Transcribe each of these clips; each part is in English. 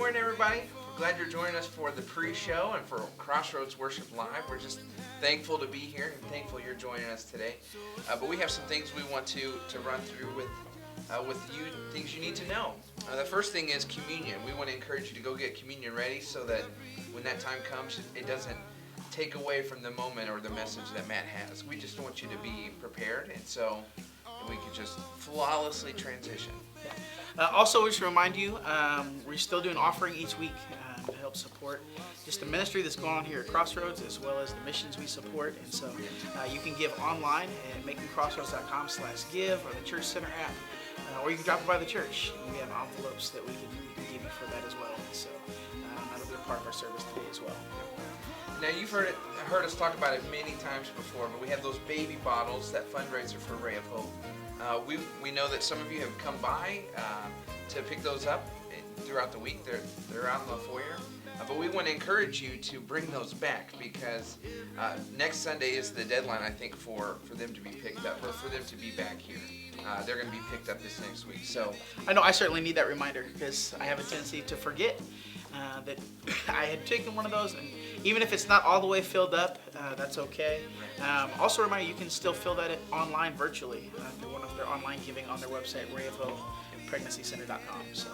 morning, everybody. We're glad you're joining us for the pre-show and for Crossroads Worship Live. We're just thankful to be here and thankful you're joining us today. But we have some things we want to run through with you, things you need to know. The first thing is communion. We want to encourage you to go get communion ready so that when that time comes, it doesn't take away from the moment or the message that Matt has. We just want you to be prepared, and so we can just flawlessly transition. Also, we should remind you, we're still doing offering each week to help support just the ministry that's going on here at Crossroads, as well as the missions we support. And so you can give online at makingcrossroads.com/give or the Church Center app, or you can drop it by the church. We have envelopes that we can give you for that as well. And so that'll be a part of our service today as well. Now, you've heard us talk about it many times before, but we have those baby bottles, that fundraiser for Ray of Hope. We know that some of you have come by to pick those up throughout the week. They're out in the foyer. But we want to encourage you to bring those back because next Sunday is the deadline, I think, for them to be picked up or for them to be back here. They're going to be picked up this next week. So I know I certainly need that reminder because I have a tendency to forget that I had taken one of those, and even if it's not all the way filled up, that's okay. Also, remind you can still fill that online virtually through one of their online giving on their website, rayofhopepregnancycenter.com. So.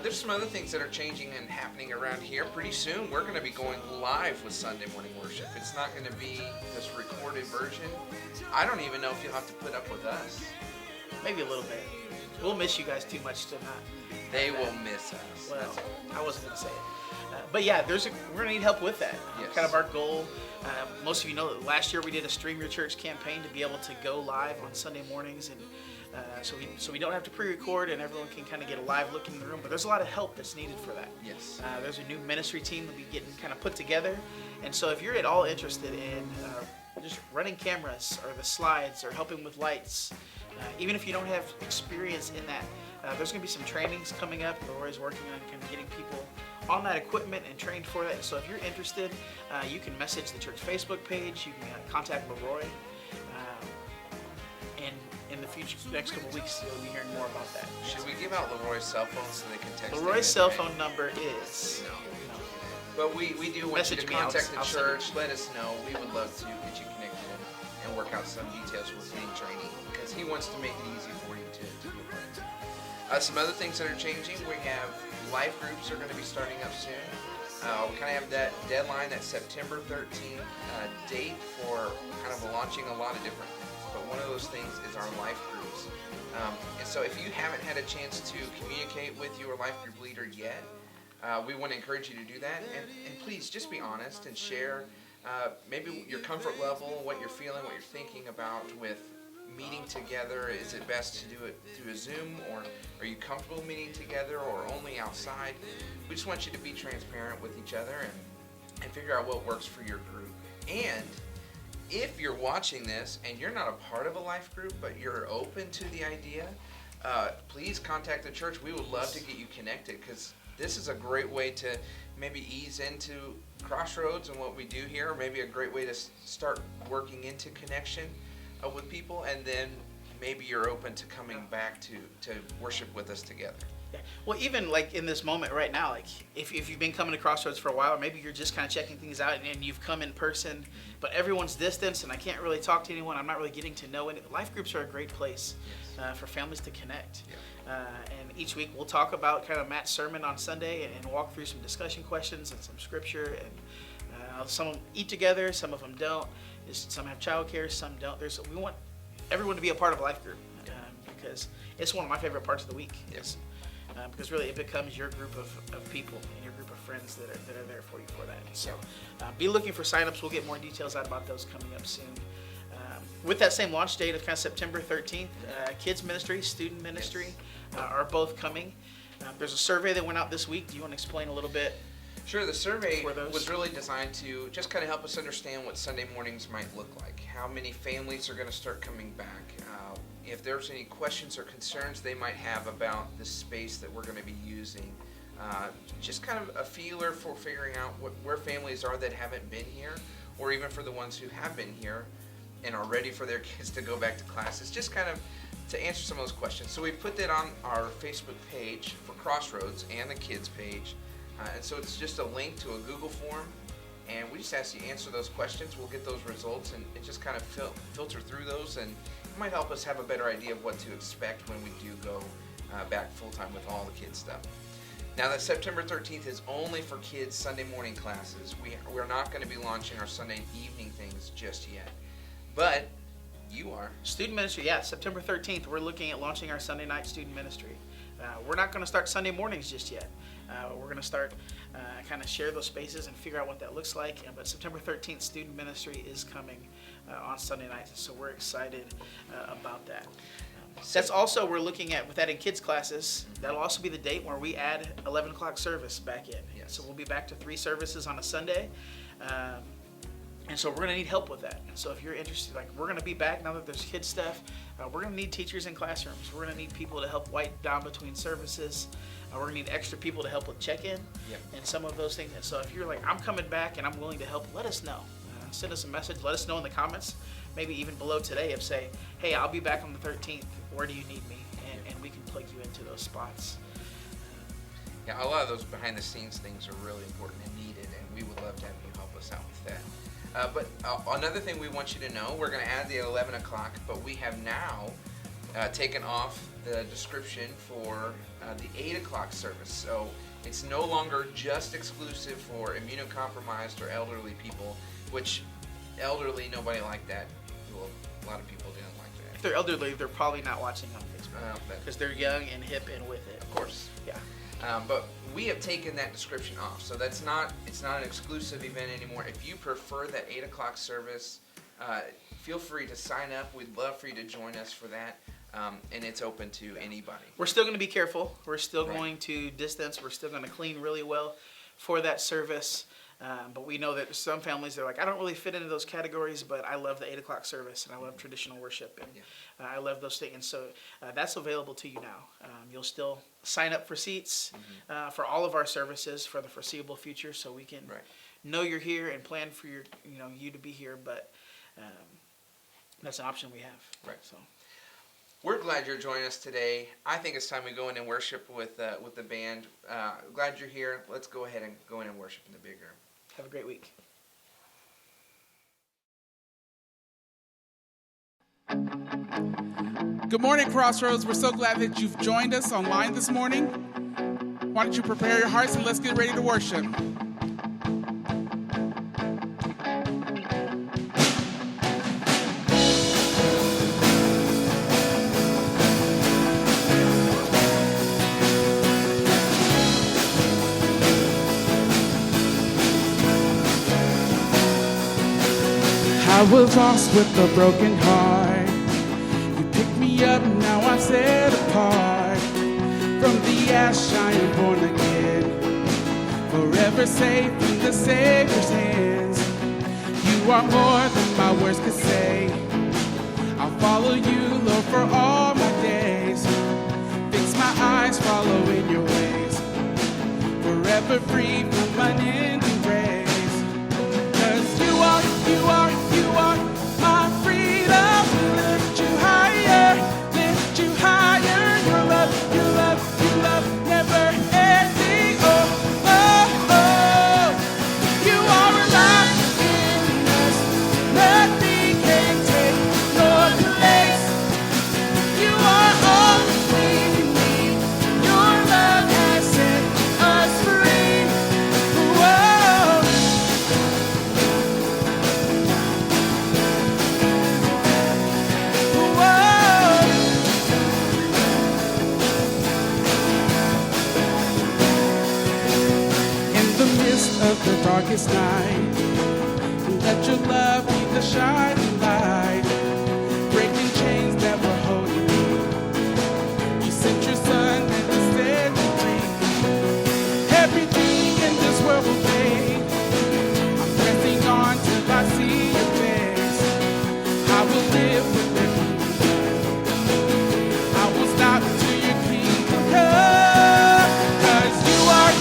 There's some other things that are changing and happening around here. Pretty soon, we're going to be going live with Sunday morning worship. It's not going to be this recorded version. I don't even know if you'll have to put up with us. Maybe a little bit. We'll miss you guys too much to not. They will miss us. Well, I wasn't going to say it. But yeah, we're going to need help with that. Yes. Kind of our goal. Most of you know that last year we did a Stream Your Church campaign to be able to go live on Sunday mornings, and so we don't have to pre-record and everyone can kind of get a live look in the room. But there's a lot of help that's needed for that. Yes. There's a new ministry team that'll be getting kind of put together, and so if you're at all interested in just running cameras or the slides or helping with lights, even if you don't have experience in that, there's going to be some trainings coming up. Leroy's working on kind of getting people on that equipment and trained for that. So if you're interested, you can message the church Facebook page. You can contact Leroy. And in the future, the next couple of weeks, you'll be hearing more about that. Should we give out Leroy's cell phone so they can text Leroy's cell phone number is... No. But we do want you to contact the church. Let us know. We would love to get you connected and work out some details with any training because he wants to make it easy for you to be a part of it. Some other things that are changing, we have life groups are going to be starting up soon. We kind of have that deadline, that September 13th date for kind of launching a lot of different things. But one of those things is our life groups. And so if you haven't had a chance to communicate with your life group leader yet, we want to encourage you to do that. And please just be honest and share maybe your comfort level, what you're feeling, what you're thinking about with meeting together. Is it best to do it through a Zoom, or are you comfortable meeting together or only outside? We just want you to be transparent with each other and figure out what works for your group. And if you're watching this and you're not a part of a life group but you're open to the idea, please contact the church. We would love to get you connected because this is a great way to maybe ease into Crossroads and what we do here, or maybe a great way to start working into connection with people, and then maybe you're open to coming back to worship with us together. Yeah. Well, even like in this moment right now, like if you've been coming to Crossroads for a while, or maybe you're just kind of checking things out and you've come in person, but everyone's distance and I can't really talk to anyone, I'm not really getting to know anyone. Life groups are a great place for families to connect. Yeah. And each week we'll talk about kind of Matt's sermon on Sunday and walk through some discussion questions and some scripture. And some of them eat together, some of them don't. Some have childcare, some don't. We want everyone to be a part of a life group because it's one of my favorite parts of the week. Yes. Because really it becomes your group of people and your group of friends that are there for you for that. So be looking for signups. We'll get more details out about those coming up soon. With that same launch date of kind of September 13th, kids ministry, student ministry are both coming. There's a survey that went out this week. Do you want to explain a little bit? Sure. The survey was really designed to just kind of help us understand what Sunday mornings might look like, how many families are going to start coming back, if there's any questions or concerns they might have about the space that we're going to be using, just kind of a feeler for figuring out where families are that haven't been here, or even for the ones who have been here and are ready for their kids to go back to classes. Just kind of to answer some of those questions. So we put that on our Facebook page for Crossroads and the kids page. And so it's just a link to a Google form, and we just ask you to answer those questions. We'll get those results and just kind of filter through those, and it might help us have a better idea of what to expect when we do go back full-time with all the kids stuff. Now that September 13th is only for kids' Sunday morning classes, we're not going to be launching our Sunday evening things just yet. But you are. Student ministry, yeah, September 13th, we're looking at launching our Sunday night student ministry. We're not going to start Sunday mornings just yet. We're going to start kind of share those spaces and figure out what that looks like. But September 13th, student ministry is coming on Sunday nights, so we're excited about that. That's also, we're looking at, with adding kids classes, that'll also be the date where we add 11 o'clock service back in. Yes. So we'll be back to 3 services on a Sunday. And so we're going to need help with that. So if you're interested, like, we're going to be back now that there's kids stuff. We're going to need teachers in classrooms. We're going to need people to help wipe down between services. We're going to need extra people to help with check-in and some of those things. And so if you're like, I'm coming back and I'm willing to help, let us know. Send us a message. Let us know in the comments, maybe even below today, of say, hey, I'll be back on the 13th. Where do you need me? And we can plug you into those spots. Yeah, a lot of those behind-the-scenes things are really important and needed, and we would love to have you help us out with that. But another thing we want you to know, we're going to add the 11 o'clock, but we have now taken off the description for the 8 o'clock service. So it's no longer just exclusive for immunocompromised or elderly people, which elderly, nobody liked that. Well, a lot of people didn't like that. If they're elderly, they're probably not watching on Facebook because they're young and hip and with it. Of course. Yeah. But we have taken that description off, so it's not an exclusive event anymore. If you prefer that 8 o'clock service, feel free to sign up. We'd love for you to join us for that, and it's open to anybody. We're still going to be careful. We're still going to distance. We're still going to clean really well for that service. But we know that some families, they're like, I don't really fit into those categories, but I love the 8 o'clock service, and I love traditional worship, and I love those things. And so that's available to you now. You'll still sign up for seats for all of our services for the foreseeable future, so we can know you're here and plan for you to be here. But that's an option we have. Right. So we're glad you're joining us today. I think it's time we go in and worship with the band. Glad you're here. Let's go ahead and go in and worship in the big room. Have a great week. Good morning, Crossroads. We're so glad that you've joined us online this morning. Why don't you prepare your hearts and let's get ready to worship. I was lost with a broken heart. You picked me up, now I'm set apart. From the ash I am born again, forever safe in the Savior's hands. You are more than my words could say. I'll follow you, Lord, for all my days. Fix my eyes, follow in your ways. Forever free from unending grace. 'Cause you are my freedom. Lift you higher, your love, never ending. Oh, oh, oh, you are alive in us, nothing can take your place. You are all we need, your love has set us free. Whoa. Of the darkest night, let your love be the shining light, breaking chains that were holding me. You sent your son and to set me free. Everything in this world will fade. I'm pressing on till I see your face. I will live with it. I won't stop till your kingdom comes. 'Cause you are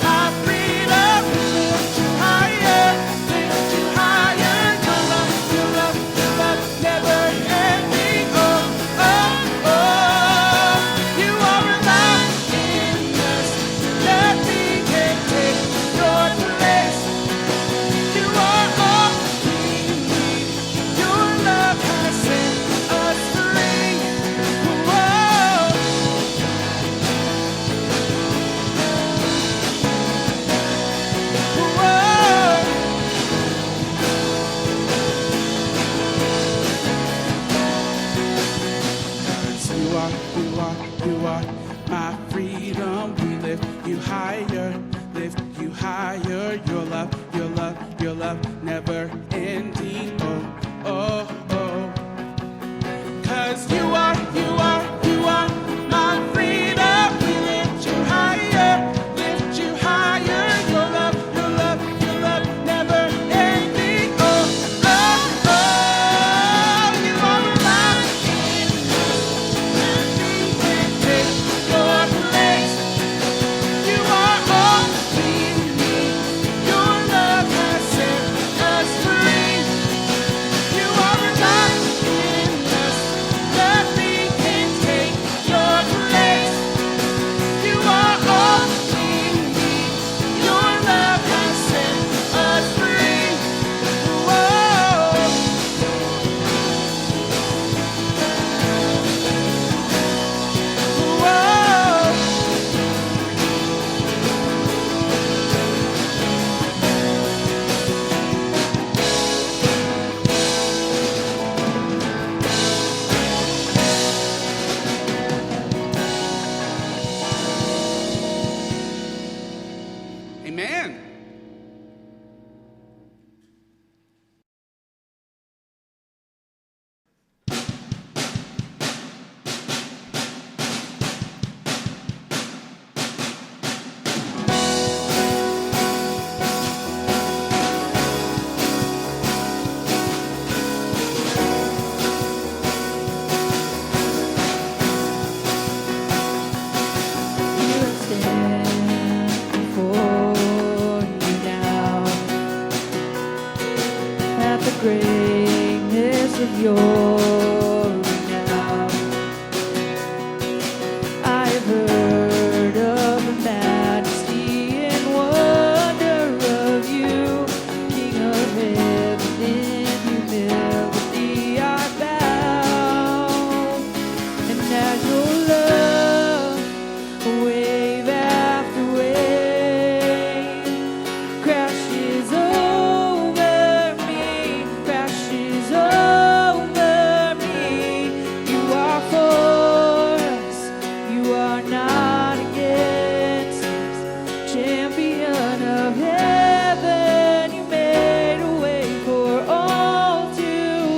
my freedom. Lift you higher, your love. you higher, lift you higher. Your love, never ending. Oh, oh, oh. 'Cause you are my freedom. We lift you higher, Your love, never ending. Oh, oh, oh. You are alive in us. Nothing can take your place. You are all we need. Your love has set us free. You are alive in us. Nothing can take your place. You are all we need. Your love has set us free. Whoa. Whoa. Amen. Greatness of your renown. I've heard of the majesty and wonder of you, King of heaven. In humility I bow, and as your love, wave after wave, crashes over me, crashes over me. You are for us, you are not against us. Champion of heaven, you made a way for all to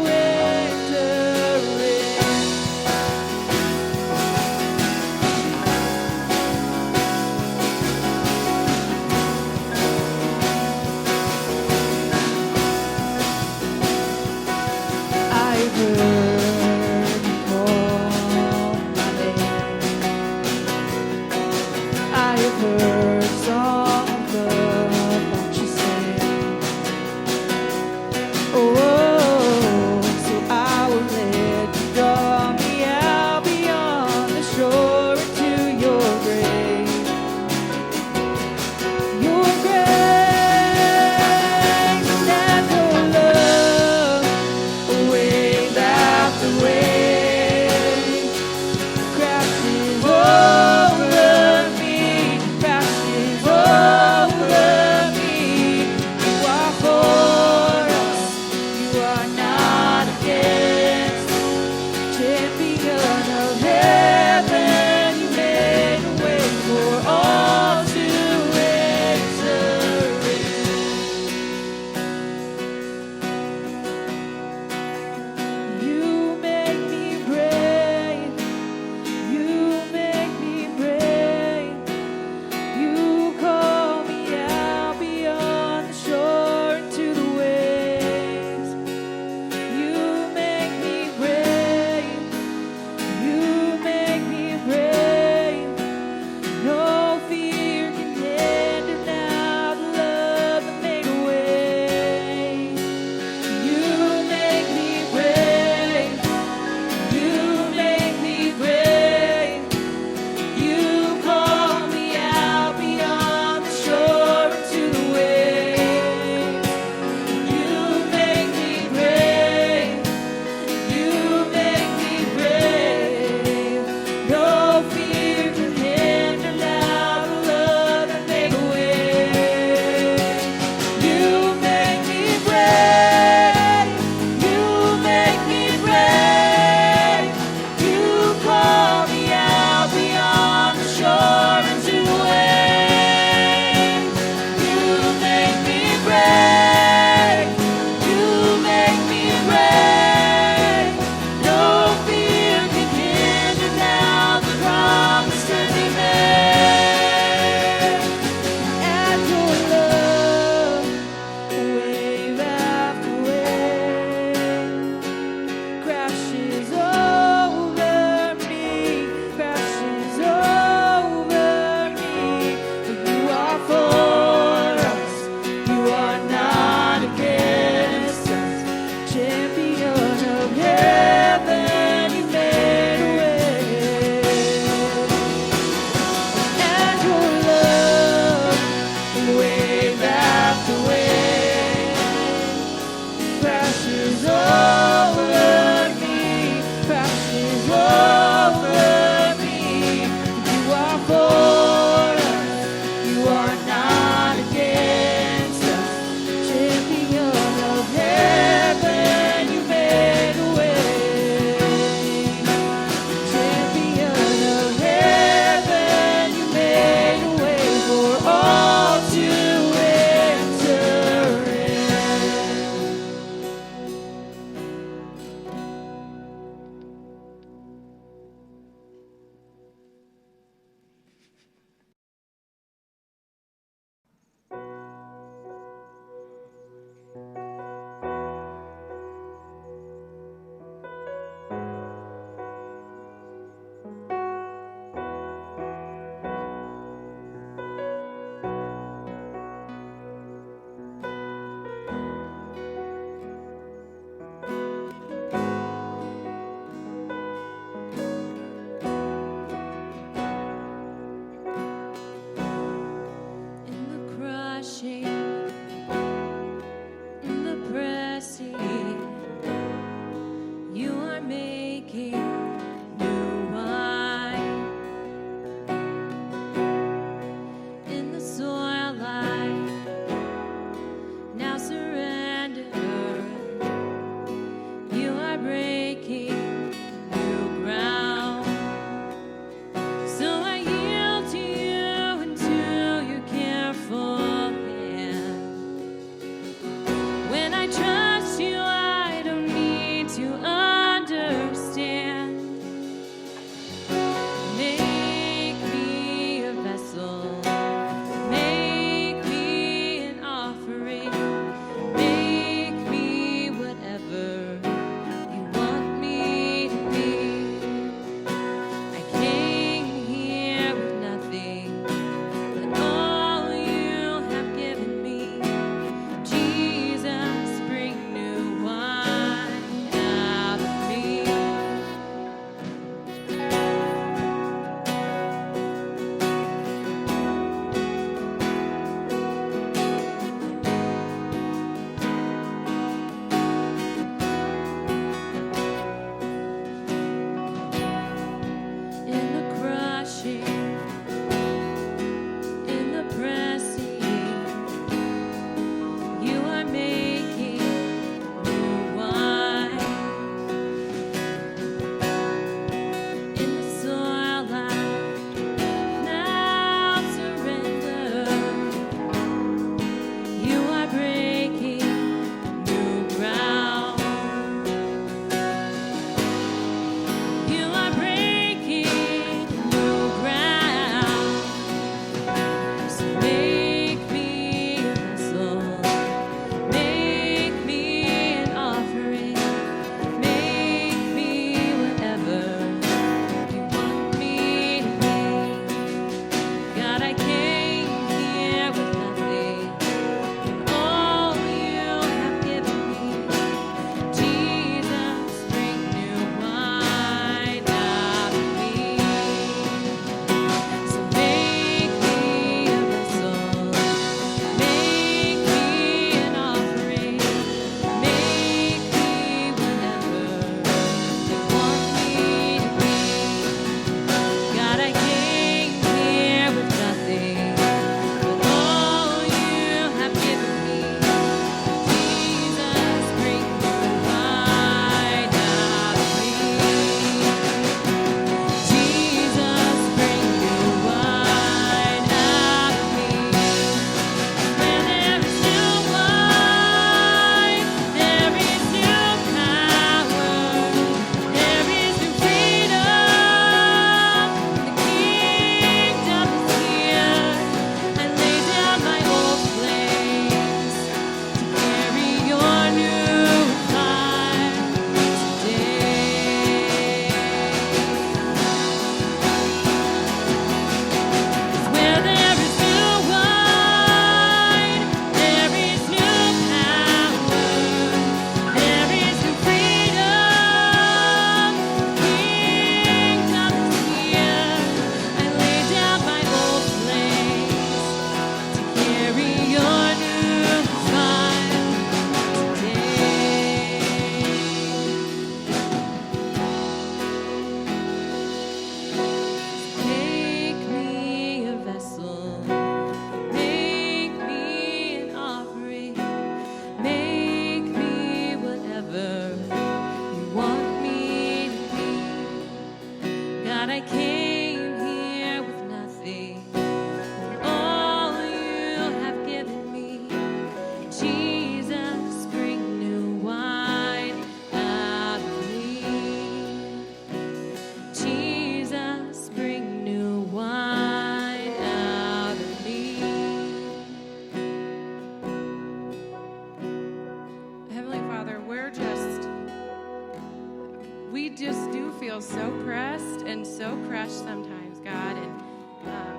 enter in. I've heard you call my name. I've heard song of love that you sing. Oh, so I will let you draw me out beyond the shore into your grace. Your grace and your love, wave after wave, crashes over me, crashes over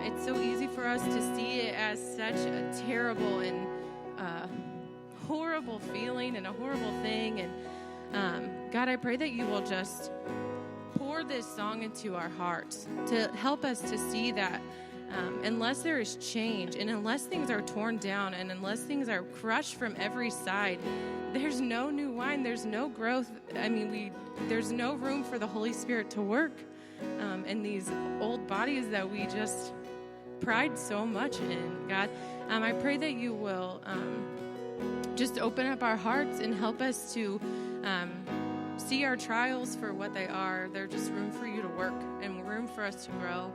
it's so easy for us to see it as such a terrible and horrible feeling and a horrible thing. And God, I pray that you will just pour this song into our hearts to help us to see that unless there is change and unless things are torn down and unless things are crushed from every side, there's no new wine, there's no growth. I mean, there's no room for the Holy Spirit to work in these old bodies that we just pride so much in. God, I pray that you will just open up our hearts and help us to see our trials for what they are. They're just room for you to work and room for us to grow.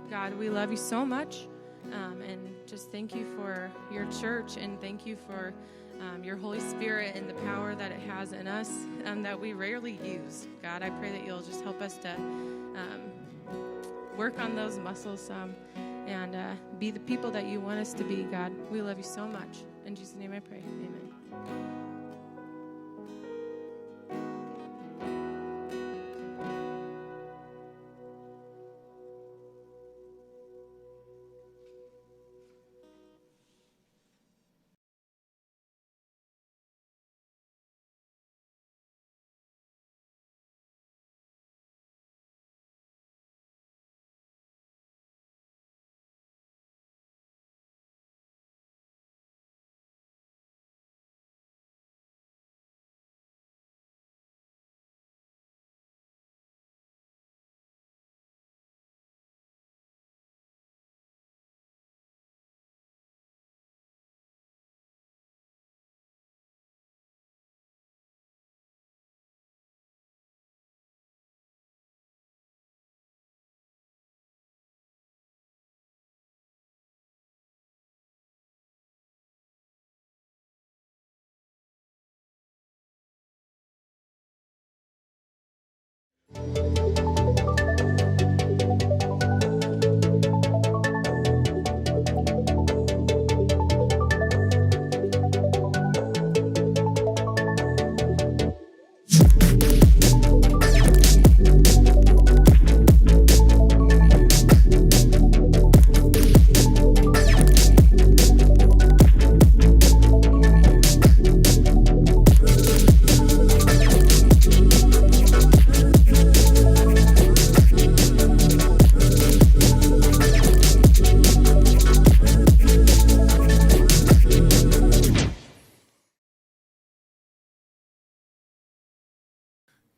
God, we love you so much, and just thank you for your church, and thank you for your Holy Spirit and the power that it has in us that we rarely use. God, I pray that you'll just help us to work on those muscles and be the people that you want us to be, God. We love you so much. In Jesus' name I pray. Amen.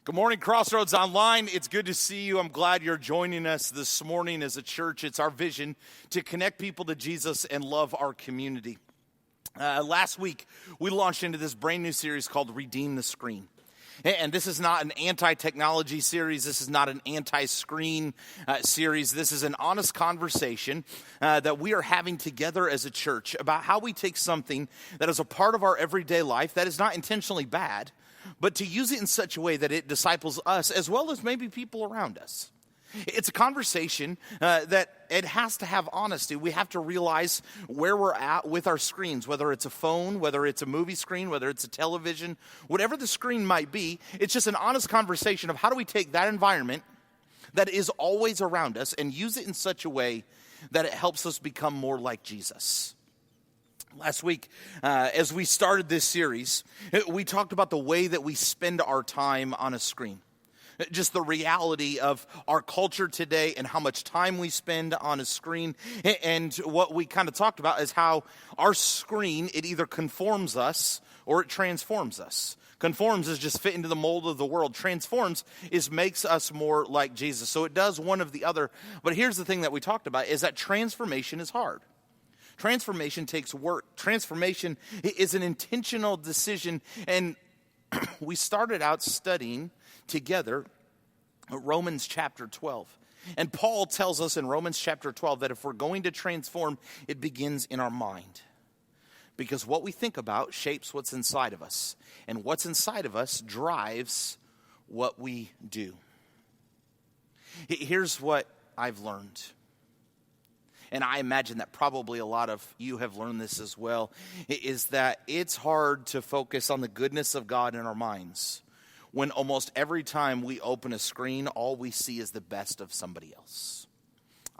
Good morning, Crossroads Online. It's good to see you. I'm glad you're joining us this morning as a church. It's our vision to connect people to Jesus and love our community. Last week, we launched into this brand new series called Redeem the Screen. And this is not an anti-technology series. This is not an anti-screen series. This is an honest conversation that we are having together as a church about how we take something that is a part of our everyday life that is not intentionally bad, but to use it in such a way that it disciples us as well as maybe people around us. It's a conversation that it has to have honesty. We have to realize where we're at with our screens, whether it's a phone, whether it's a movie screen, whether it's a television, whatever the screen might be. It's just an honest conversation of how do we take that environment that is always around us and use it in such a way that it helps us become more like Jesus. Last week, as we started this series, we talked about the way that we spend our time on a screen. Just the reality of our culture today and how much time we spend on a screen. And what we kind of talked about is how our screen, it either conforms us or it transforms us. Conforms is just fit into the mold of the world. Transforms is makes us more like Jesus. So it does one of the other. But here's the thing that we talked about is that transformation is hard. Transformation takes work. Transformation is an intentional decision. And we started out studying together Romans chapter 12. And Paul tells us in Romans chapter 12 that if we're going to transform, it begins in our mind. Because what we think about shapes what's inside of us. And what's inside of us drives what we do. Here's what I've learned. And I imagine that probably a lot of you have learned this as well, is that it's hard to focus on the goodness of God in our minds when almost every time we open a screen, all we see is the best of somebody else.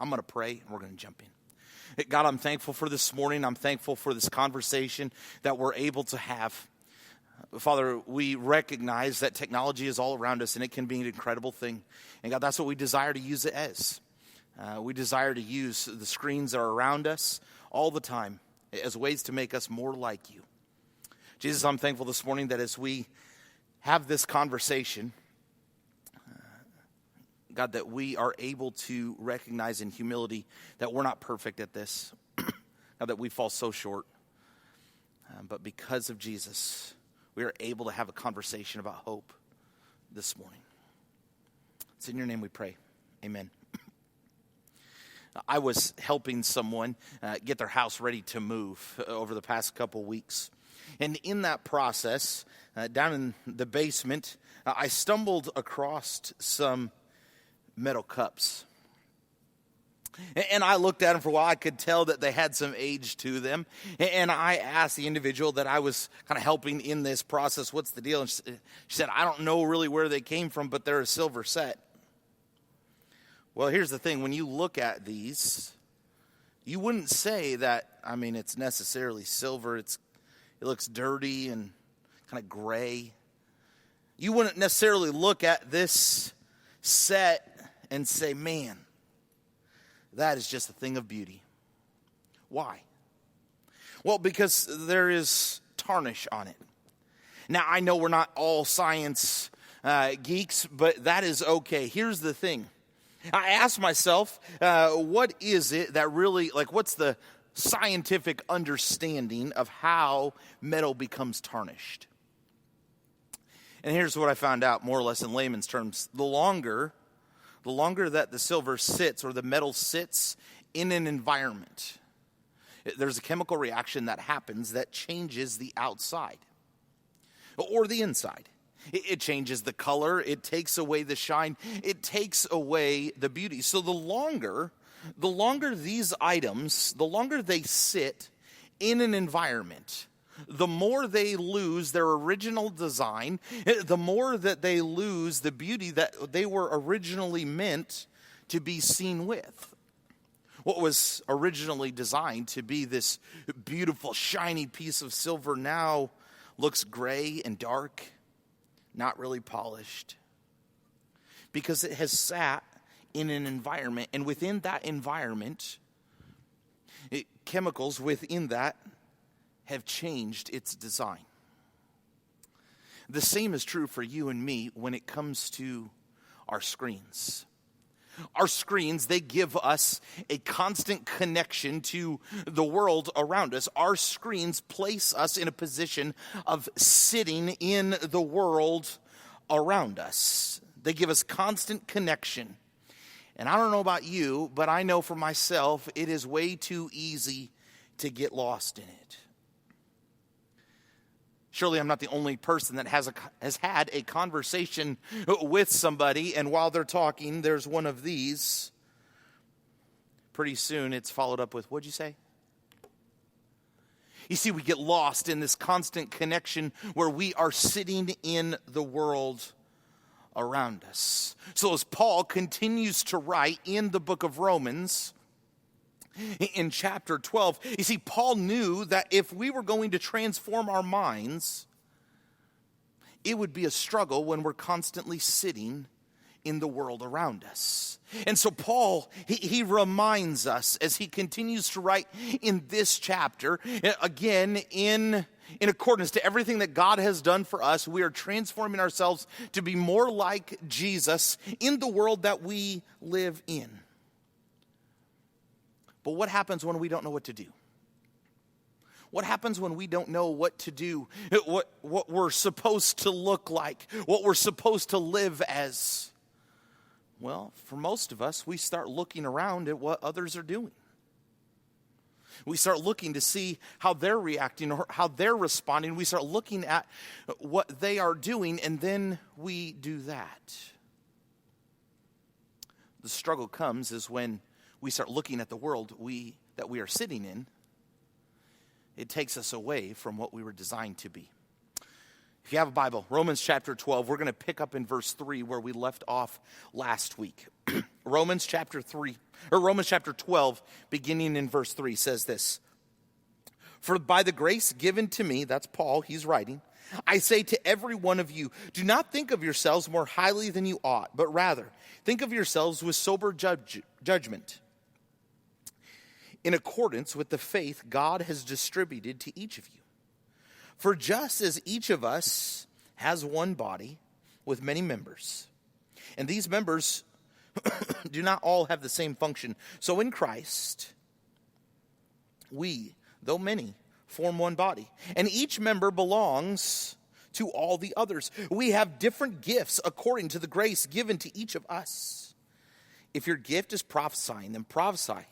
I'm going to pray, and we're going to jump in. God, I'm thankful for this morning. I'm thankful for this conversation that we're able to have. Father, we recognize that technology is all around us, and it can be an incredible thing. And God, that's what we desire to use it as. We desire to use the screens that are around us all the time as ways to make us more like you. Jesus, I'm thankful this morning that as we have this conversation, God, that we are able to recognize in humility that we're not perfect at this. God, that we fall so short. But because of Jesus, we are able to have a conversation about hope this morning. It's in your name we pray. Amen. I was helping someone get their house ready to move over the past couple weeks. And in that process, down in the basement, I stumbled across some metal cups. And I looked at them for a while. I could tell that they had some age to them. And I asked the individual that I was kind of helping in this process, what's the deal? And she said, I don't know really where they came from, but they're a silver set. Well, here's the thing. When you look at these, you wouldn't say that, it's necessarily silver. It looks dirty and kind of gray. You wouldn't necessarily look at this set and say, man, that is just a thing of beauty. Why? Well, because there is tarnish on it. Now, I know we're not all science geeks, but that is okay. Here's the thing. I asked myself, what is it that really, what's the scientific understanding of how metal becomes tarnished? And here's what I found out, more or less in layman's terms. The longer that the silver sits or the metal sits in an environment, there's a chemical reaction that happens that changes the outside or the inside. It changes the color. It takes away the shine. It takes away the beauty. So the longer these items, the longer they sit in an environment, the more they lose their original design, the more that they lose the beauty that they were originally meant to be seen with. What was originally designed to be this beautiful, shiny piece of silver now looks gray and dark, not really polished, because it has sat in an environment, and within that environment, chemicals within that have changed its design. The same is true for you and me when it comes to our screens. Our screens, they give us a constant connection to the world around us. Our screens place us in a position of sitting in the world around us. They give us constant connection. And I don't know about you, but I know for myself, it is way too easy to get lost in it. Surely I'm not the only person that has had a conversation with somebody, and while they're talking, there's one of these. Pretty soon it's followed up with, what'd you say? You see, we get lost in this constant connection where we are sitting in the world around us. So as Paul continues to write in the book of Romans, in chapter 12, you see, Paul knew that if we were going to transform our minds, it would be a struggle when we're constantly sitting in the world around us. And so Paul, he reminds us as he continues to write in this chapter, again, in accordance to everything that God has done for us, we are transforming ourselves to be more like Jesus in the world that we live in. But what happens when we don't know what to do? What happens when we don't know what to do, what we're supposed to look like, what we're supposed to live as? Well, for most of us, we start looking around at what others are doing. We start looking to see how they're reacting or how they're responding. We start looking at what they are doing, and then we do that. The struggle comes is when we start looking at the world that we are sitting in. It takes us away from what we were designed to be. If you have a Bible, Romans chapter 12, we're going to pick up in verse 3 where we left off last week. Romans chapter 12, beginning in verse 3 says this. For by the grace given to me, that's Paul, he's writing, I say to every one of you, do not think of yourselves more highly than you ought, but rather think of yourselves with sober judgment, in accordance with the faith God has distributed to each of you. For just as each of us has one body with many members, and these members do not all have the same function, so in Christ, we, though many, form one body, and each member belongs to all the others. We have different gifts according to the grace given to each of us. If your gift is prophesying, then prophesy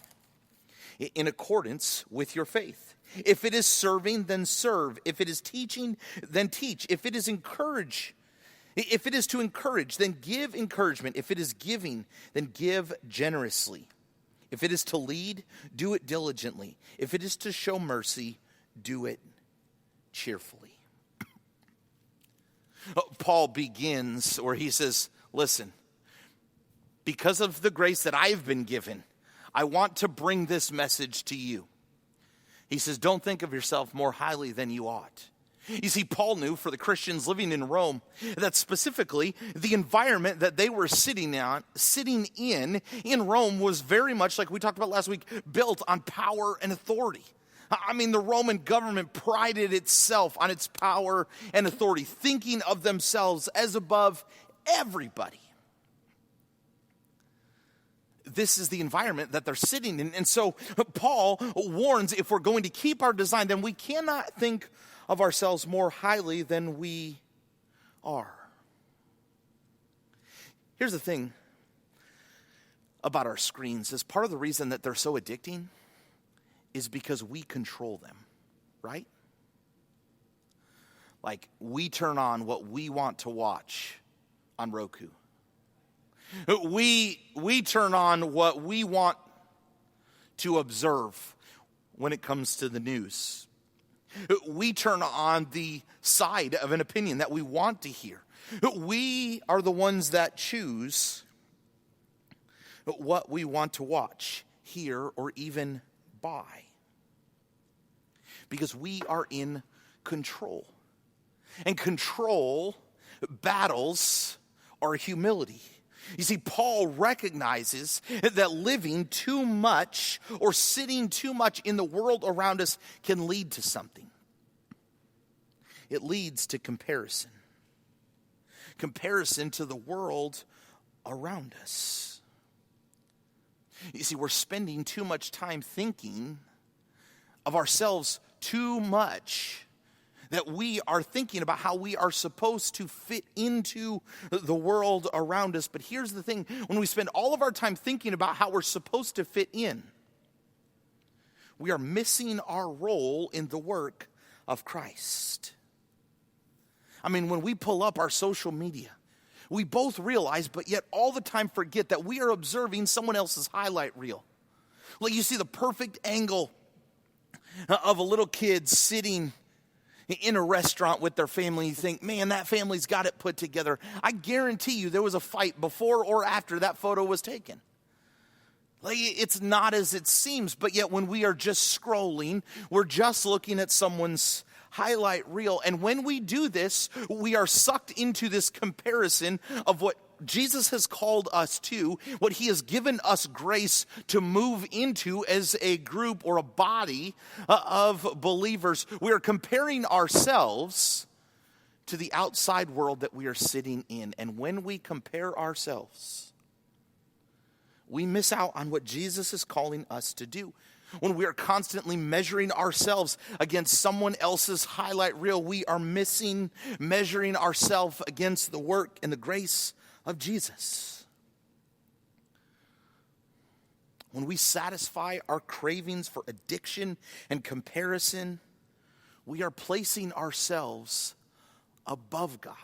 in accordance with your faith. If it is serving, then serve. If it is teaching, then teach. If it is to encourage, then give encouragement. If it is giving, then give generously. If it is to lead, do it diligently. If it is to show mercy, do it cheerfully. Paul begins, or he says, listen, because of the grace that I've been given, I want to bring this message to you. He says, don't think of yourself more highly than you ought. You see, Paul knew for the Christians living in Rome that specifically the environment that they were sitting in Rome was very much, like we talked about last week, built on power and authority. I mean, the Roman government prided itself on its power and authority, thinking of themselves as above everybody. This is the environment that they're sitting in. And so Paul warns, if we're going to keep our design, then we cannot think of ourselves more highly than we are. Here's the thing about our screens, is part of the reason that they're so addicting is because we control them, right? Like, we turn on what we want to watch on Roku. We turn on what we want to observe when it comes to the news. We turn on the side of an opinion that we want to hear. We are the ones that choose what we want to watch, hear, or even buy. Because we are in control. And control battles our humility. You see, Paul recognizes that living too much or sitting too much in the world around us can lead to something. It leads to comparison. Comparison to the world around us. You see, we're spending too much time thinking of ourselves too much, that we are thinking about how we are supposed to fit into the world around us. But here's the thing, when we spend all of our time thinking about how we're supposed to fit in, we are missing our role in the work of Christ. I mean, when we pull up our social media, we both realize, but yet all the time forget that we are observing someone else's highlight reel. Like, you see the perfect angle of a little kid sitting in a restaurant with their family. You think, man, that family's got it put together. I guarantee you there was a fight before or after that photo was taken. Like, it's not as it seems, but yet when we are just scrolling, we're just looking at someone's highlight reel. And when we do this, we are sucked into this comparison of what Jesus has called us to, what he has given us grace to move into as a group or a body of believers. We are comparing ourselves to the outside world that we are sitting in. And when we compare ourselves, we miss out on what Jesus is calling us to do. When we are constantly measuring ourselves against someone else's highlight reel, we are measuring ourselves against the work and the grace of Jesus. When we satisfy our cravings for addiction and comparison, we are placing ourselves above God.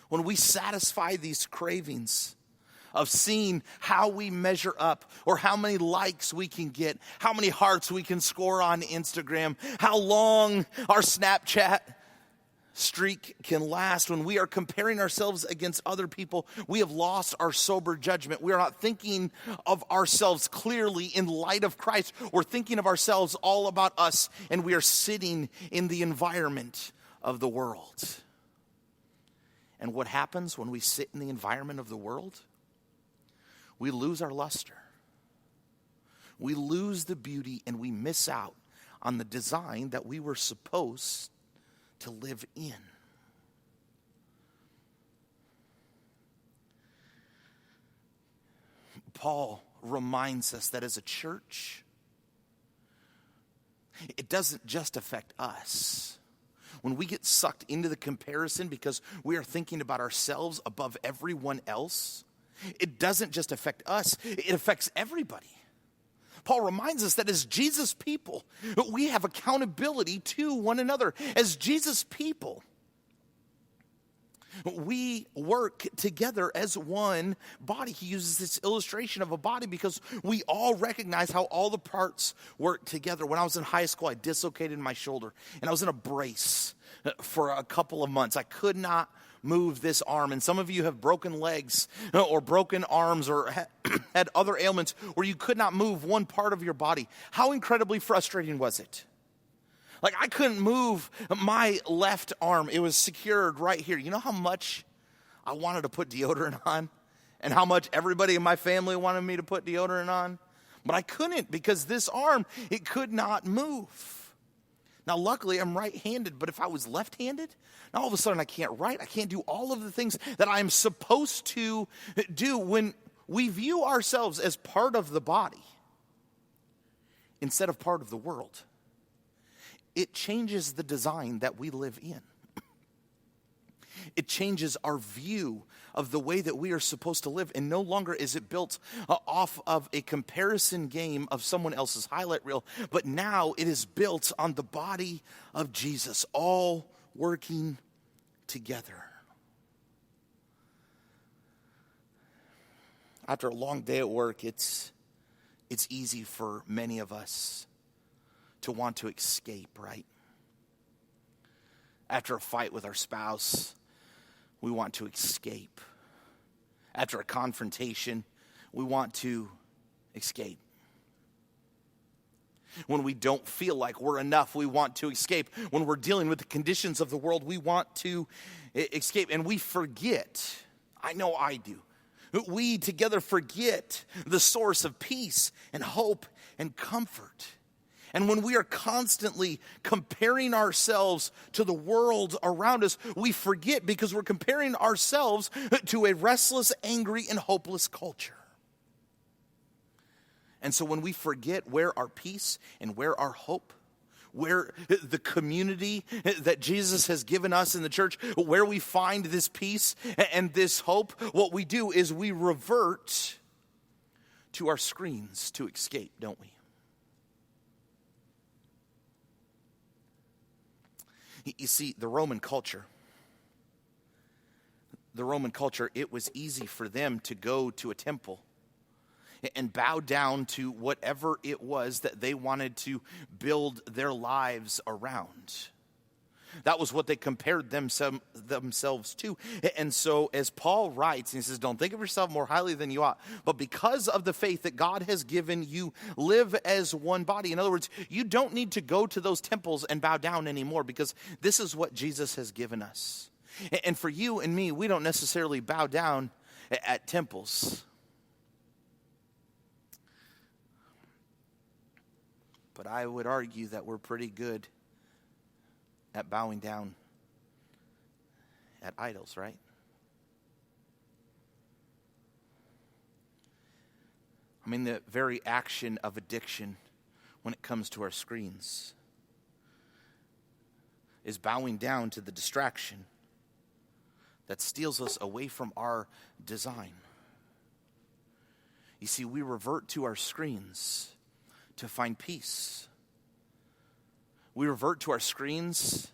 When we satisfy these cravings of seeing how we measure up, or how many likes we can get, how many hearts we can score on Instagram, how long our Snapchat streak can last. When we are comparing ourselves against other people, we have lost our sober judgment. We are not thinking of ourselves clearly in light of Christ. We're thinking of ourselves all about us, and we are sitting in the environment of the world. And what happens when we sit in the environment of the world? We lose our luster. We lose the beauty, and we miss out on the design that we were supposed to live in. Paul reminds us that as a church, it doesn't just affect us. When we get sucked into the comparison because we are thinking about ourselves above everyone else, it doesn't just affect us, it affects everybody. Paul reminds us that as Jesus people, we have accountability to one another. As Jesus people, we work together as one body. He uses this illustration of a body because we all recognize how all the parts work together. When I was in high school, I dislocated my shoulder, and I was in a brace for a couple of months. I could not move this arm, and some of you have broken legs or broken arms or had other ailments where you could not move one part of your body. How incredibly frustrating was it? Like, I couldn't move my left arm. It was secured right here. You know how much I wanted to put deodorant on, and how much everybody in my family wanted me to put deodorant on? But I couldn't, because this arm, it could not move. Now, luckily, I'm right-handed, but if I was left-handed, now all of a sudden I can't write. I can't do all of the things that I'm supposed to do. When we view ourselves as part of the body instead of part of the world, it changes the design that we live in. It changes our view of the way that we are supposed to live, and no longer is it built off of a comparison game of someone else's highlight reel, but now it is built on the body of Jesus, all working together. After a long day at work, it's easy for many of us to want to escape, right? After a fight with our spouse, we want to escape. After a confrontation, we want to escape. When we don't feel like we're enough, we want to escape. When we're dealing with the conditions of the world, we want to escape. And we forget, I know I do, we together forget the source of peace and hope and comfort. And when we are constantly comparing ourselves to the world around us, we forget, because we're comparing ourselves to a restless, angry, and hopeless culture. And so when we forget where our peace and where our hope, where the community that Jesus has given us in the church, where we find this peace and this hope, what we do is we revert to our screens to escape, don't we? You see, the Roman culture, it was easy for them to go to a temple and bow down to whatever it was that they wanted to build their lives around. That was what they compared themselves to. And so as Paul writes, he says, don't think of yourself more highly than you ought, but because of the faith that God has given you, live as one body. In other words, you don't need to go to those temples and bow down anymore, because this is what Jesus has given us. And for you and me, we don't necessarily bow down at temples. But I would argue that we're pretty good at bowing down at idols, right? I mean, the very action of addiction when it comes to our screens is bowing down to the distraction that steals us away from our design. You see, we revert to our screens to find peace. We revert to our screens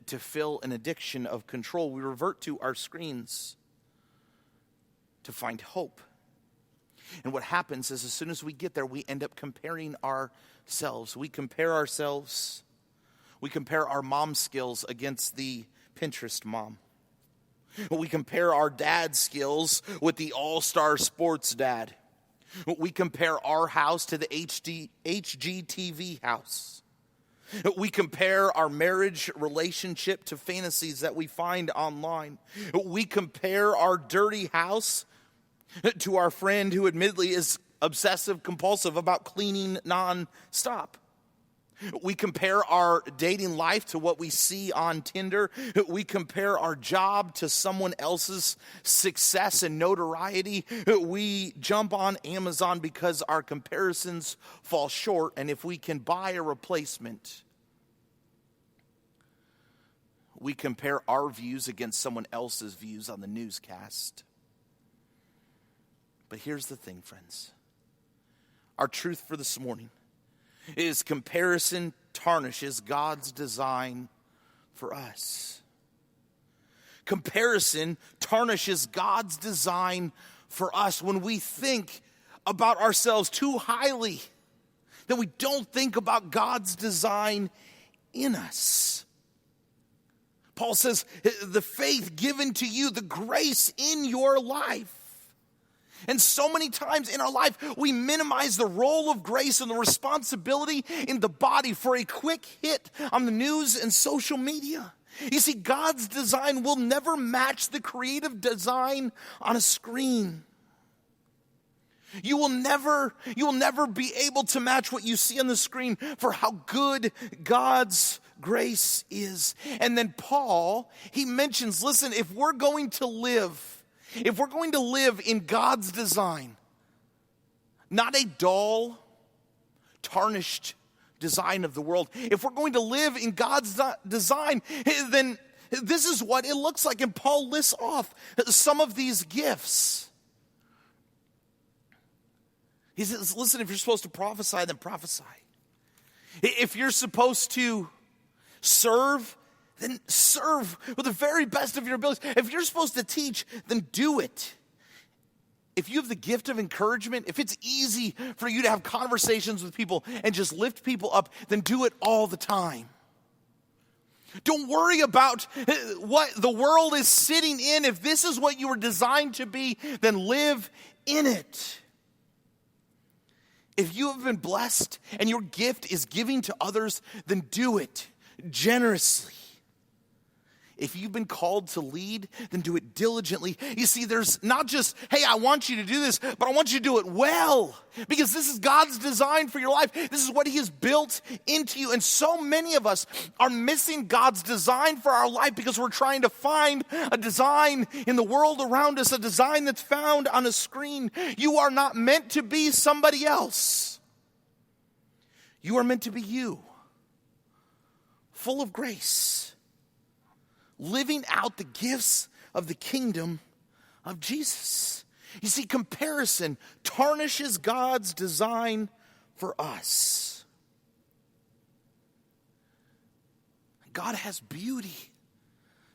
to fill an addiction of control. We revert to our screens to find hope. And what happens is, as soon as we get there, we end up comparing ourselves. We compare ourselves We compare our mom skills against the Pinterest mom. We compare our dad skills with the all-star sports dad. We compare our house to the HGTV house. We compare our marriage relationship to fantasies that we find online. We compare our dirty house to our friend who admittedly is obsessive compulsive about cleaning non-stop. We compare our dating life to what we see on Tinder. We compare our job to someone else's success and notoriety. We jump on Amazon because our comparisons fall short, and if we can buy a replacement, we compare our views against someone else's views on the newscast. But here's the thing, friends. Our truth for this morning is comparison tarnishes God's design for us. Comparison tarnishes God's design for us. When we think about ourselves too highly, then we don't think about God's design in us. Paul says, the faith given to you, the grace in your life. And so many times in our life, we minimize the role of grace and the responsibility in the body for a quick hit on the news and social media. You see, God's design will never match the creative design on a screen. You will never be able to match what you see on the screen for how good God's grace is. And then Paul, he mentions, listen, if we're going to live in God's design, not a dull, tarnished design of the world, if we're going to live in God's design, then this is what it looks like. And Paul lists off some of these gifts. He says, listen, if you're supposed to prophesy, then prophesy. If you're supposed to serve, then serve with the very best of your abilities. If you're supposed to teach, then do it. If you have the gift of encouragement, if it's easy for you to have conversations with people and just lift people up, then do it all the time. Don't worry about what the world is sitting in. If this is what you were designed to be, then live in it. If you have been blessed and your gift is giving to others, then do it generously. If you've been called to lead, then do it diligently. You see, there's not just, hey, I want you to do this, but I want you to do it well. Because this is God's design for your life. This is what He has built into you. And so many of us are missing God's design for our life because we're trying to find a design in the world around us, a design that's found on a screen. You are not meant to be somebody else. You are meant to be you, full of grace, living out the gifts of the kingdom of Jesus. You see, comparison tarnishes God's design for us. God has beauty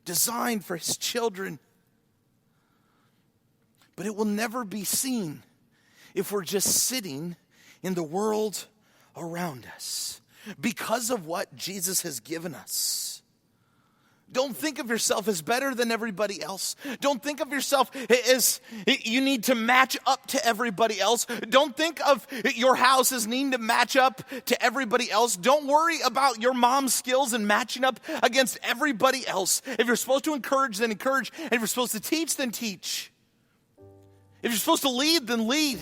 designed for His children, but it will never be seen if we're just sitting in the world around us because of what Jesus has given us. Don't think of yourself as better than everybody else. Don't think of yourself as you need to match up to everybody else. Don't think of your house as needing to match up to everybody else. Don't worry about your mom's skills and matching up against everybody else. If you're supposed to encourage, then encourage. And if you're supposed to teach, then teach. If you're supposed to lead, then lead.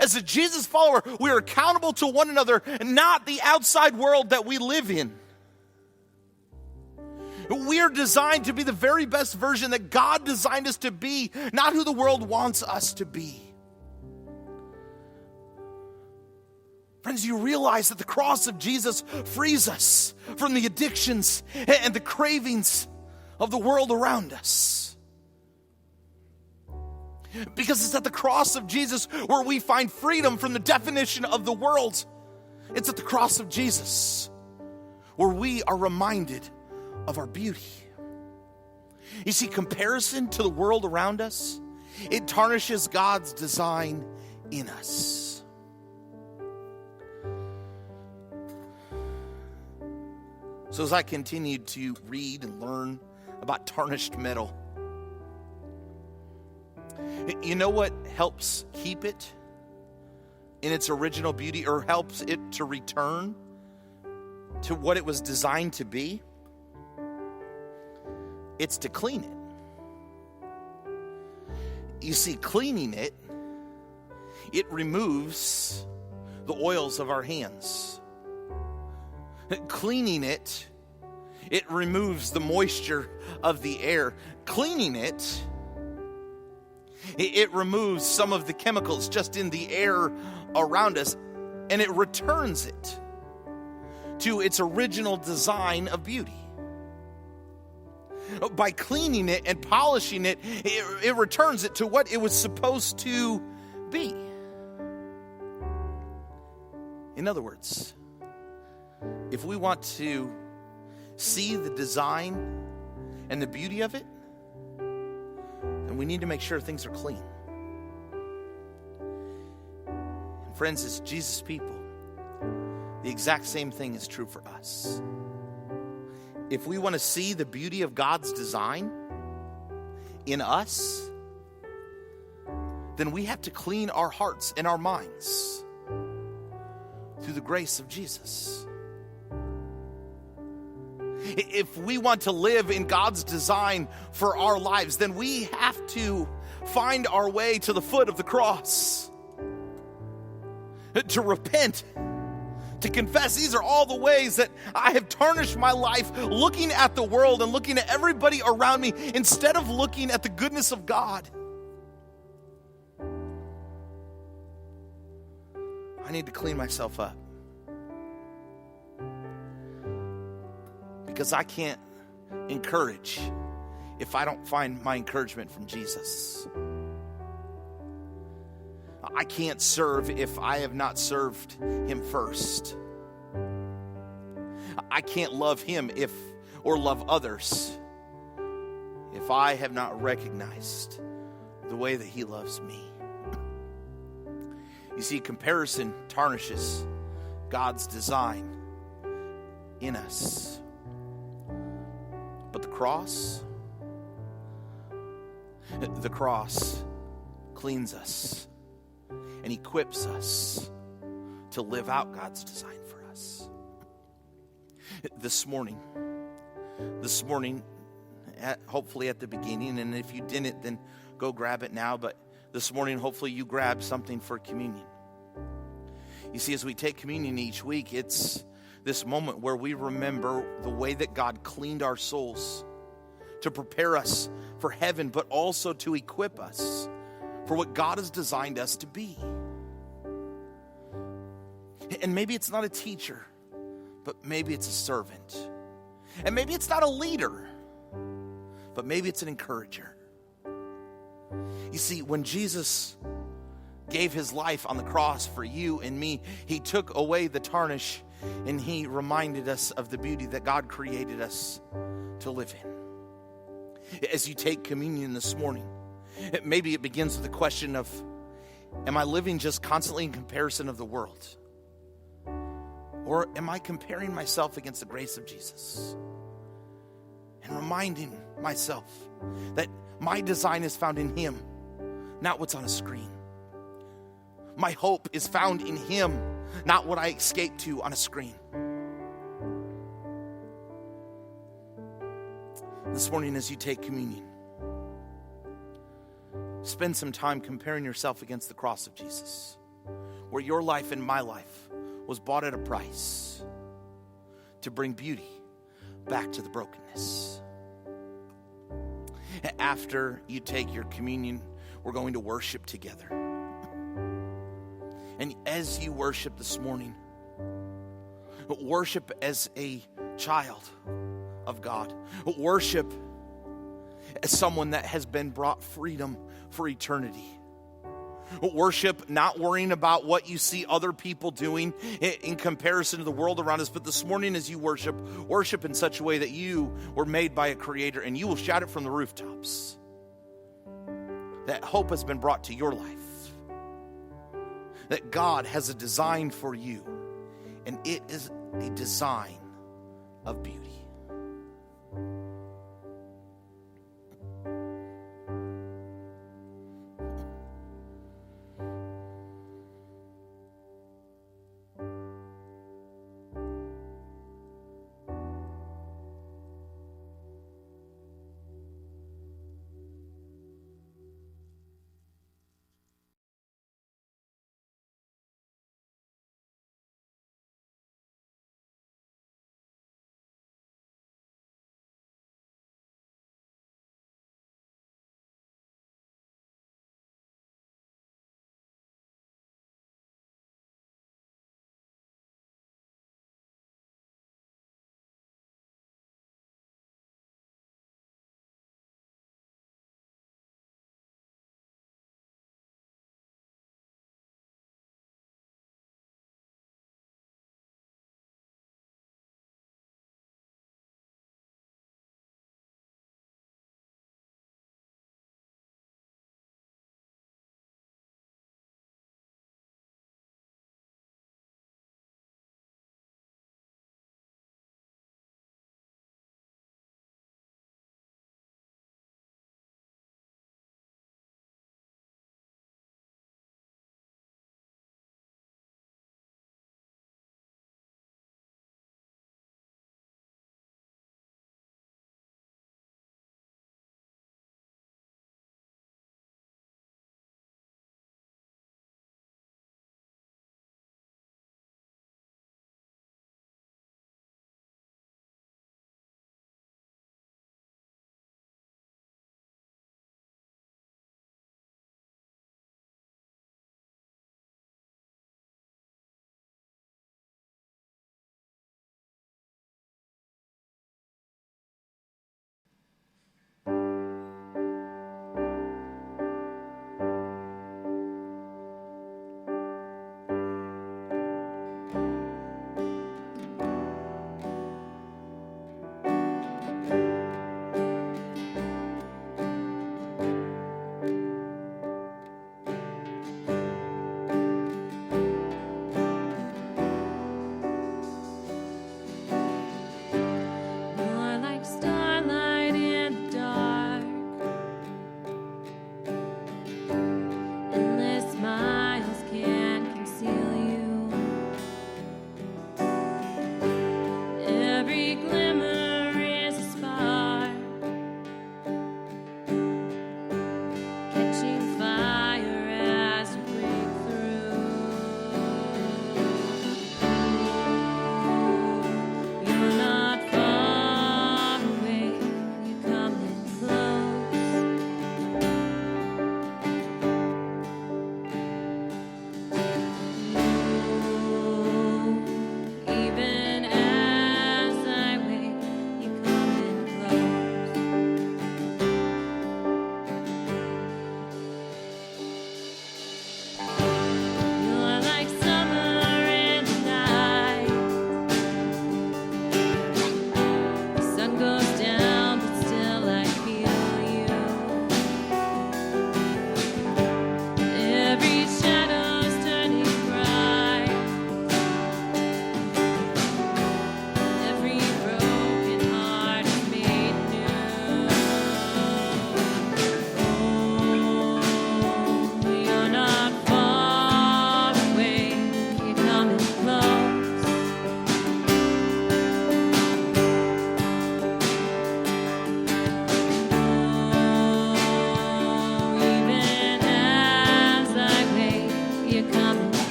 As a Jesus follower, we are accountable to one another, not the outside world that we live in. We are designed to be the very best version that God designed us to be, not who the world wants us to be. Friends, you realize that the cross of Jesus frees us from the addictions and the cravings of the world around us. Because it's at the cross of Jesus where we find freedom from the definition of the world. It's at the cross of Jesus where we are reminded of our beauty. You see, comparison to the world around us, it tarnishes God's design in us. So as I continued to read and learn about tarnished metal, you know what helps keep it in its original beauty, or helps it to return to what it was designed to be? It's to clean it. You see, cleaning it removes the oils of our hands. Cleaning it removes the moisture of the air. Cleaning it removes some of the chemicals just in the air around us, and it returns it to its original design of beauty. By cleaning it and polishing it, it returns it to what it was supposed to be. In other words, if we want to see the design and the beauty of it, then we need to make sure things are clean. And friends, as Jesus people, the exact same thing is true for us. If we want to see the beauty of God's design in us, then we have to clean our hearts and our minds through the grace of Jesus. If we want to live in God's design for our lives, then we have to find our way to the foot of the cross, to repent, to confess. These are all the ways that I have tarnished my life, looking at the world and looking at everybody around me instead of looking at the goodness of God. I need to clean myself up, because I can't encourage if I don't find my encouragement from Jesus. I can't serve if I have not served him first. I can't love him or love others if I have not recognized the way that he loves me. You see, comparison tarnishes God's design in us. But the cross cleans us and equips us to live out God's design for us. This morning, hopefully at the beginning, and if you didn't, then go grab it now, but this morning, hopefully you grab something for communion. You see, as we take communion each week, it's this moment where we remember the way that God cleaned our souls to prepare us for heaven, but also to equip us for what God has designed us to be. And maybe it's not a teacher, but maybe it's a servant. And maybe it's not a leader, but maybe it's an encourager. You see, when Jesus gave his life on the cross for you and me, he took away the tarnish and he reminded us of the beauty that God created us to live in. As you take communion this morning, maybe it begins with the question of, am I living just constantly in comparison of the world? Or am I comparing myself against the grace of Jesus? And reminding myself that my design is found in him, not what's on a screen. My hope is found in him, not what I escape to on a screen. This morning, as you take communion, spend some time comparing yourself against the cross of Jesus, where your life and my life was bought at a price to bring beauty back to the brokenness. After you take your communion, we're going to worship together. And as you worship this morning, worship as a child of God. Worship as someone that has been brought freedom for eternity. Worship not worrying about what you see other people doing in comparison to the world around us. But this morning as you worship in such a way that you were made by a creator, and you will shout it from the rooftops that hope has been brought to your life. That God has a design for you, and it is a design of beauty.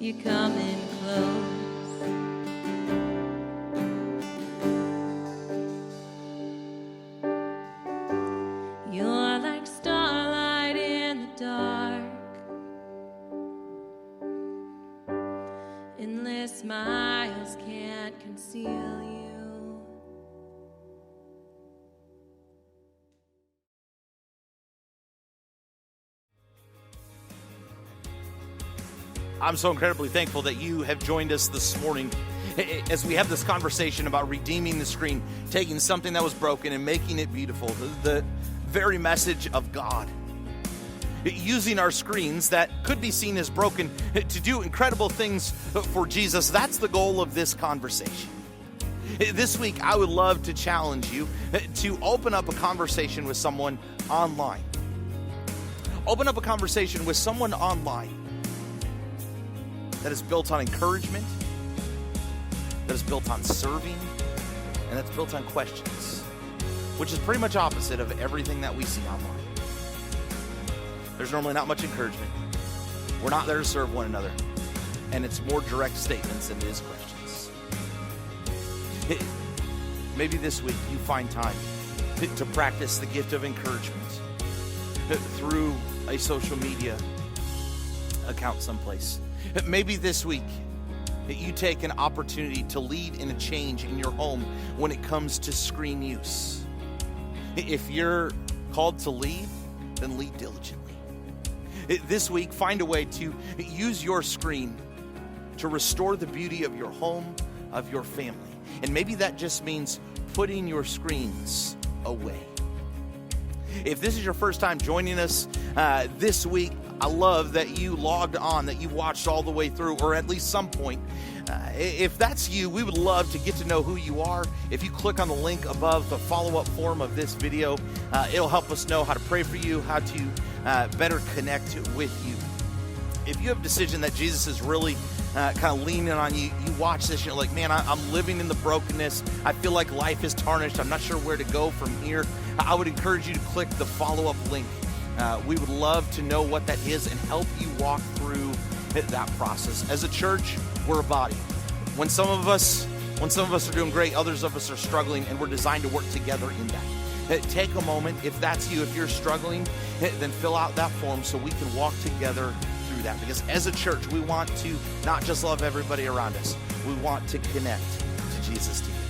you coming close. You're like starlight in the dark, endless miles can't conceal you. I'm so incredibly thankful that you have joined us this morning as we have this conversation about redeeming the screen, taking something that was broken and making it beautiful, the very message of God. Using our screens that could be seen as broken to do incredible things for Jesus. That's the goal of this conversation. This week, I would love to challenge you to open up a conversation with someone online. Open up a conversation with someone online that is built on encouragement, that is built on serving, and that's built on questions, which is pretty much opposite of everything that we see online. There's normally not much encouragement. We're not there to serve one another, and it's more direct statements than it is questions. Maybe this week you find time to practice the gift of encouragement through a social media account someplace. Maybe this week you take an opportunity to lead in a change in your home when it comes to screen use. If you're called to lead, then lead diligently. This week, find a way to use your screen to restore the beauty of your home, of your family. And maybe that just means putting your screens away. If this is your first time joining us this week, I love that you logged on, that you watched all the way through, or at least some point. If that's you, we would love to get to know who you are. If you click on the link above the follow-up form of this video, it'll help us know how to pray for you, how to better connect with you. If you have a decision that Jesus is really kind of leaning on you, you watch this and you're like, man, I'm living in the brokenness. I feel like life is tarnished. I'm not sure where to go from here. I would encourage you to click the follow-up link. We would love to know what that is and help you walk through that process. As a church, we're a body. When some of us are doing great, others of us are struggling, and we're designed to work together in that. Take a moment. If that's you, if you're struggling, then fill out that form so we can walk together through that. Because as a church, we want to not just love everybody around us. We want to connect to Jesus together.